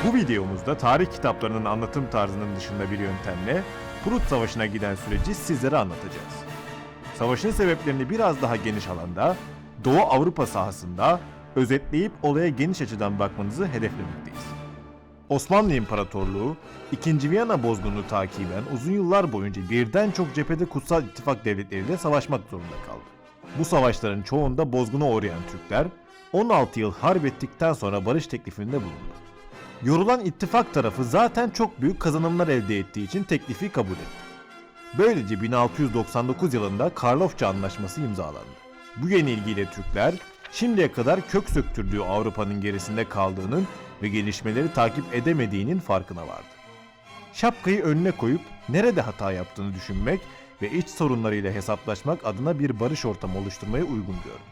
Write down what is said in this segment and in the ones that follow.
Bu videomuzda tarih kitaplarının anlatım tarzının dışında bir yöntemle Prut Savaşı'na giden süreci sizlere anlatacağız. Savaşın sebeplerini biraz daha geniş alanda, Doğu Avrupa sahasında özetleyip olaya geniş açıdan bakmanızı hedeflemekteyiz. Osmanlı İmparatorluğu, 2. Viyana bozgununu takiben uzun yıllar boyunca birden çok cephede kutsal ittifak devletleriyle savaşmak zorunda kaldı. Bu savaşların çoğunda bozguna uğrayan Türkler, 16 yıl harp ettikten sonra barış teklifinde bulundu. Yorulan ittifak tarafı zaten çok büyük kazanımlar elde ettiği için teklifi kabul etti. Böylece 1699 yılında Karlofça Anlaşması imzalandı. Bu yenilgiyle Türkler, şimdiye kadar kök söktürdüğü Avrupa'nın gerisinde kaldığının ve gelişmeleri takip edemediğinin farkına vardı. Şapkayı önüne koyup nerede hata yaptığını düşünmek ve iç sorunlarıyla hesaplaşmak adına bir barış ortamı oluşturmaya uygun gördü.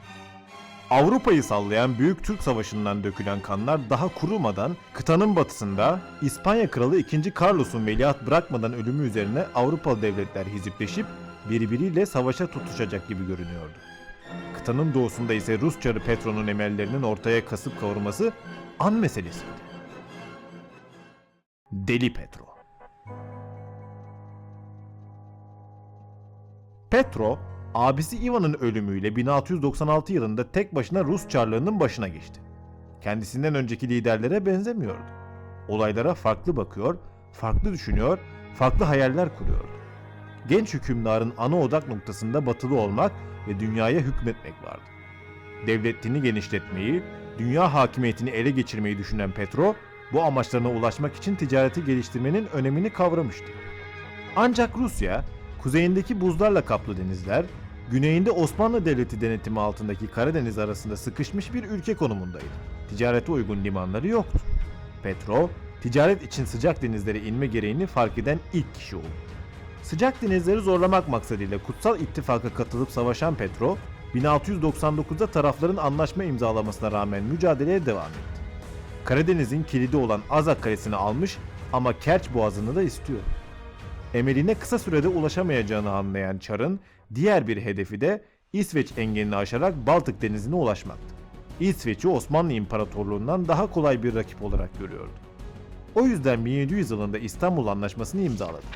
Avrupa'yı sallayan Büyük Türk Savaşı'ndan dökülen kanlar daha kurumadan kıtanın batısında İspanya Kralı 2. Carlos'un veliaht bırakmadan ölümü üzerine Avrupalı devletler hizipleşip birbiriyle savaşa tutuşacak gibi görünüyordu. Kıtanın doğusunda ise Rus Çarı Petro'nun emellerinin ortaya kasıp kavurması an meselesiydi. Deli Petro. Petro, abisi Ivan'ın ölümüyle 1696 yılında tek başına Rus Çarlığı'nın başına geçti. Kendisinden önceki liderlere benzemiyordu. Olaylara farklı bakıyor, farklı düşünüyor, farklı hayaller kuruyordu. Genç hükümdarın ana odak noktasında batılı olmak ve dünyaya hükmetmek vardı. Devletini genişletmeyi, dünya hakimiyetini ele geçirmeyi düşünen Petro, bu amaçlarına ulaşmak için ticareti geliştirmenin önemini kavramıştı. Ancak Rusya, kuzeyindeki buzlarla kaplı denizler, güneyinde Osmanlı Devleti denetimi altındaki Karadeniz arasında sıkışmış bir ülke konumundaydı. Ticarete uygun limanları yoktu. Petro, ticaret için sıcak denizlere inme gereğini fark eden ilk kişi oldu. Sıcak denizleri zorlamak maksadıyla Kutsal İttifak'a katılıp savaşan Petro, 1699'da tarafların anlaşma imzalamasına rağmen mücadeleye devam etti. Karadeniz'in kilidi olan Azak Kalesi'ni almış ama Kerç Boğazı'nı da istiyor. Emeline kısa sürede ulaşamayacağını anlayan Çar'ın diğer bir hedefi de İsveç engelini aşarak Baltık Denizi'ne ulaşmaktı. İsveç'i Osmanlı İmparatorluğu'ndan daha kolay bir rakip olarak görüyordu. O yüzden 1700 yılında İstanbul Anlaşması'nı imzaladı.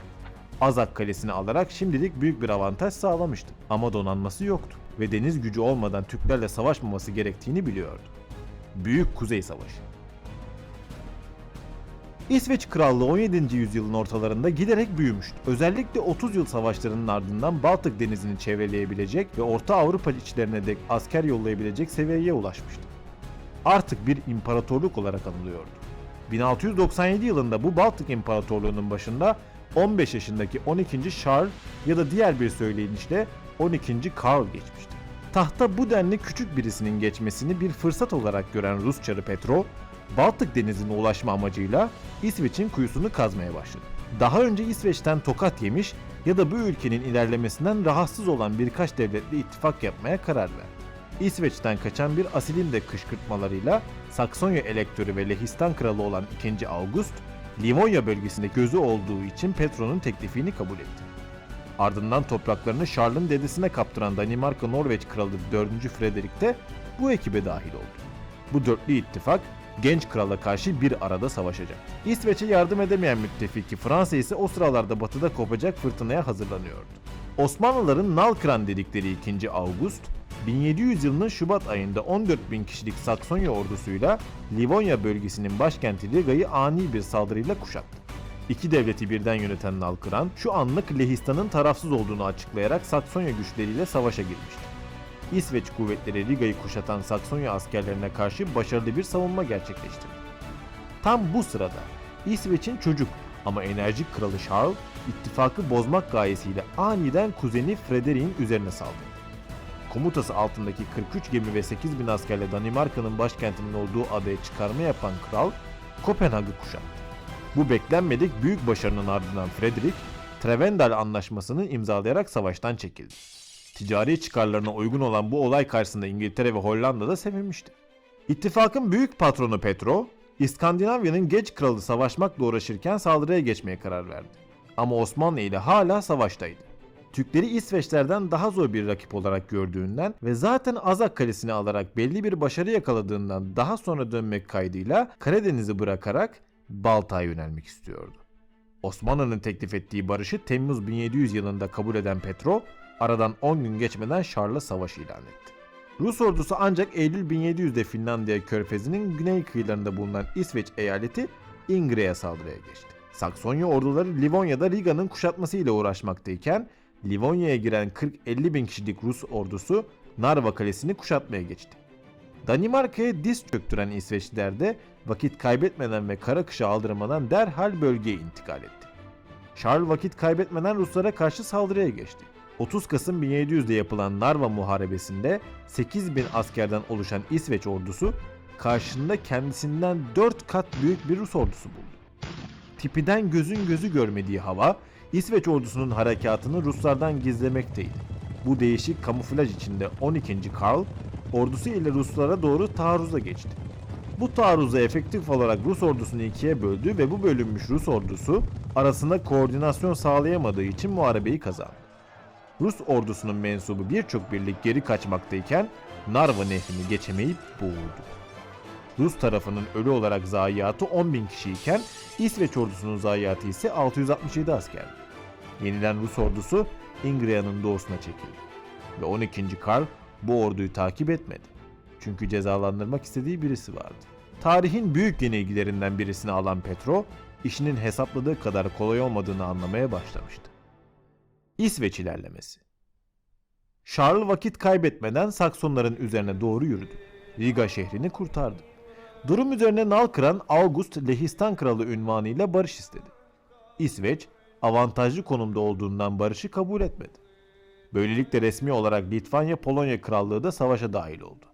Azak Kalesi'ni alarak şimdilik büyük bir avantaj sağlamıştı ama donanması yoktu ve deniz gücü olmadan Türklerle savaşmaması gerektiğini biliyordu. Büyük Kuzey Savaşı. İsveç Krallığı 17. yüzyılın ortalarında giderek büyümüştü. Özellikle 30 yıl savaşlarının ardından Baltık Denizi'ni çevreleyebilecek ve Orta Avrupa içlerine dek asker yollayabilecek seviyeye ulaşmıştı. Artık bir imparatorluk olarak anılıyordu. 1697 yılında bu Baltık İmparatorluğu'nun başında 15 yaşındaki 12. Charles ya da diğer bir söyleyişle 12. Karl geçmişti. Tahta bu denli küçük birisinin geçmesini bir fırsat olarak gören Rus Çarı Petro, Baltık Denizi'ne ulaşma amacıyla İsveç'in kuyusunu kazmaya başladı. Daha önce İsveç'ten tokat yemiş ya da bu ülkenin ilerlemesinden rahatsız olan birkaç devletle ittifak yapmaya karar verdi. İsveç'ten kaçan bir asilin de kışkırtmalarıyla Saksonya Elektörü ve Lehistan Kralı olan 2. August, Livonya bölgesinde gözü olduğu için Petro'nun teklifini kabul etti. Ardından topraklarını Charles'ın dedesine kaptıran Danimarka-Norveç Kralı 4. Frederick de bu ekibe dahil oldu. Bu dörtlü ittifak genç krala karşı bir arada savaşacak. İsveç'e yardım edemeyen müttefiki Fransa ise o sıralarda batıda kopacak fırtınaya hazırlanıyordu. Osmanlıların Nalkran dedikleri 2. August, 1700 yılının Şubat ayında 14.000 kişilik Saksonya ordusuyla Livonya bölgesinin başkenti Riga'yı ani bir saldırıyla kuşattı. İki devleti birden yöneten Nalkran, şu anlık Lehistan'ın tarafsız olduğunu açıklayarak Saksonya güçleriyle savaşa girmişti. İsveç kuvvetleri Riga'yı kuşatan Saksonya askerlerine karşı başarılı bir savunma gerçekleştirdi. Tam bu sırada İsveç'in çocuk ama enerjik kralı Charles, ittifakı bozmak gayesiyle aniden kuzeni Frederick'in üzerine saldırdı. Komutası altındaki 43 gemi ve 8.000 askerle Danimarka'nın başkentinin olduğu adaya çıkarma yapan kral, Kopenhag'ı kuşattı. Bu beklenmedik büyük başarının ardından Frederick, Trevendal Anlaşması'nı imzalayarak savaştan çekildi. Ticari çıkarlarına uygun olan bu olay karşısında İngiltere ve Hollanda da sevinmişti. İttifakın büyük patronu Petro, İskandinavya'nın geç kralı savaşmakla uğraşırken saldırıya geçmeye karar verdi. Ama Osmanlı ile hala savaştaydı. Türkleri İsveçlerden daha zor bir rakip olarak gördüğünden ve zaten Azak Kalesi'ni alarak belli bir başarı yakaladığından daha sonra dönmek kaydıyla Karadeniz'i bırakarak Baltık'a yönelmek istiyordu. Osmanlı'nın teklif ettiği barışı Temmuz 1700 yılında kabul eden Petrov, aradan 10 gün geçmeden Şarl'a savaş ilan etti. Rus ordusu ancak Eylül 1700'de Finlandiya körfezinin güney kıyılarında bulunan İsveç eyaleti Ingri'ye saldırıya geçti. Saksonya orduları Livonya'da Riga'nın kuşatması ile uğraşmaktayken Livonya'ya giren 40-50 bin kişilik Rus ordusu Narva kalesini kuşatmaya geçti. Danimarka'ya diz çöktüren İsveçliler de vakit kaybetmeden ve kara kışı aldırmadan derhal bölgeye intikal etti. Charles vakit kaybetmeden Ruslara karşı saldırıya geçti. 30 Kasım 1700'de yapılan Narva Muharebesi'nde 8.000 askerden oluşan İsveç ordusu karşısında kendisinden 4 kat büyük bir Rus ordusu buldu. Tipiden gözün gözü görmediği hava İsveç ordusunun harekatını Ruslardan gizlemekteydi. Bu değişik kamuflaj içinde 12. Karl ordusu ile Ruslara doğru taarruza geçti. Bu taarruza efektif olarak Rus ordusunu ikiye böldü ve bu bölünmüş Rus ordusu arasında koordinasyon sağlayamadığı için muharebeyi kazandı. Rus ordusunun mensubu birçok birlik geri kaçmaktayken Narva nehrini geçemeyip boğuldu. Rus tarafının ölü olarak zayiatı 10.000 kişiyken İsveç ordusunun zayiatı ise 667 askerdi. Yenilen Rus ordusu Ingria'nın doğusuna çekildi ve 12. Karl bu orduyu takip etmedi. Çünkü cezalandırmak istediği birisi vardı. Tarihin büyük yenilgilerinden birisini alan Petrov, işinin hesapladığı kadar kolay olmadığını anlamaya başlamıştı. İsveç ilerlemesi. Charles vakit kaybetmeden Saksonların üzerine doğru yürüdü. Riga şehrini kurtardı. Durum üzerine Nalkıran August Lehistan Kralı unvanıyla barış istedi. İsveç, avantajlı konumda olduğundan barışı kabul etmedi. Böylelikle resmi olarak Litvanya-Polonya Krallığı da savaşa dahil oldu.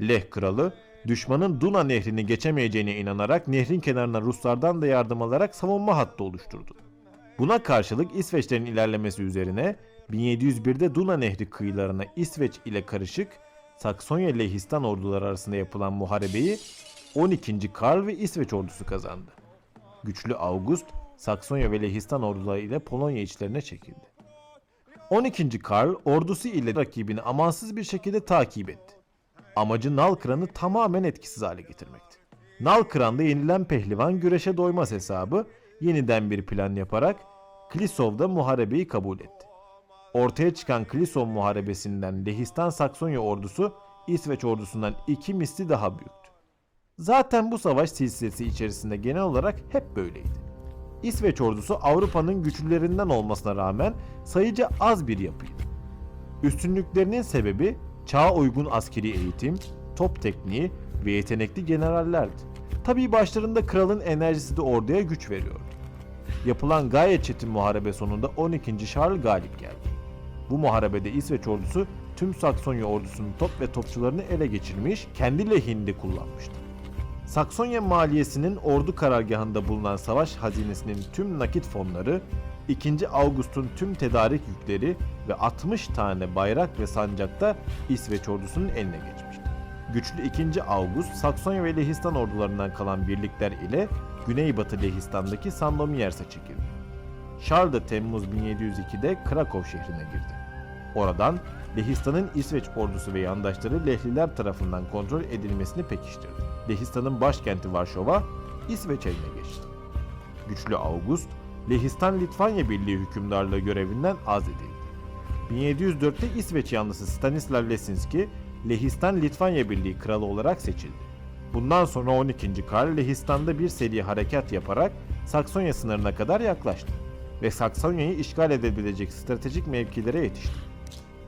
Leh Kralı, düşmanın Duna nehrini geçemeyeceğine inanarak nehrin kenarına Ruslardan da yardım alarak savunma hattı oluşturdu. Buna karşılık İsveçlerin ilerlemesi üzerine 1701'de Duna nehri kıyılarına İsveç ile karışık Saksonya-Lehistan orduları arasında yapılan muharebeyi 12. Karl ve İsveç ordusu kazandı. Güçlü August, Saksonya ve Lehistan orduları ile Polonya içlerine çekildi. 12. Karl ordusu ile rakibini amansız bir şekilde takip etti. Amacı Nalkıran'ı tamamen etkisiz hale getirmekti. Nalkıran'da yenilen pehlivan güreşe doymaz hesabı yeniden bir plan yaparak Klisov'da muharebeyi kabul etti. Ortaya çıkan Klisov muharebesinden Lehistan-Saksonya ordusu İsveç ordusundan 2 misli daha büyüktü. Zaten bu savaş silsilesi içerisinde genel olarak hep böyleydi. İsveç ordusu Avrupa'nın güçlülerinden olmasına rağmen sayıca az bir yapıydı. Üstünlüklerinin sebebi çağa uygun askeri eğitim, top tekniği ve yetenekli generallerdi. Tabii başlarında kralın enerjisi de orduya güç veriyordu. Yapılan gayet çetin muharebe sonunda 12. Charles galip geldi. Bu muharebede İsveç ordusu tüm Saksonya ordusunun top ve topçularını ele geçirmiş, kendi lehinde kullanmıştı. Saksonya maliyesinin ordu karargahında bulunan savaş hazinesinin tüm nakit fonları, 2. August'un tüm tedarik yükleri ve 60 tane bayrak ve sancak da İsveç ordusunun eline geçmişti. Güçlü 2. August, Saksonya ve Lehistan ordularından kalan birlikler ile Güneybatı Lehistan'daki Sandomiers'e çekildi. Charles da Temmuz 1702'de Krakow şehrine girdi. Oradan Lehistan'ın İsveç ordusu ve yandaşları Lehliler tarafından kontrol edilmesini pekiştirdi. Lehistan'ın başkenti Varşova, İsveç eline geçti. Güçlü August, Lehistan-Litvanya Birliği hükümdarlığı görevinden azledildi. 1704'te İsveç yanlısı Stanislav Lesinski, Lehistan-Litvanya Birliği kralı olarak seçildi. Bundan sonra 12. Karl Lehistan'da bir seri harekat yaparak Saksonya sınırına kadar yaklaştı ve Saksonya'yı işgal edebilecek stratejik mevkilere yetişti.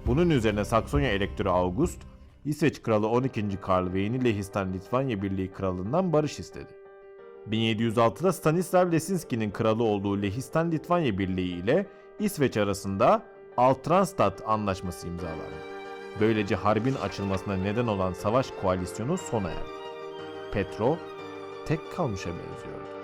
Bunun üzerine Saksonya Elektörü August, İsveç Kralı 12. Karl ve yeni Lehistan-Litvanya Birliği Kralından barış istedi. 1706'da Stanislav Lesinski'nin kralı olduğu Lehistan-Litvanya Birliği ile İsveç arasında Altrandstad Anlaşması imzalandı. Böylece harbin açılmasına neden olan savaş koalisyonu sona erdi. Petrov tek kalmışa benziyordu.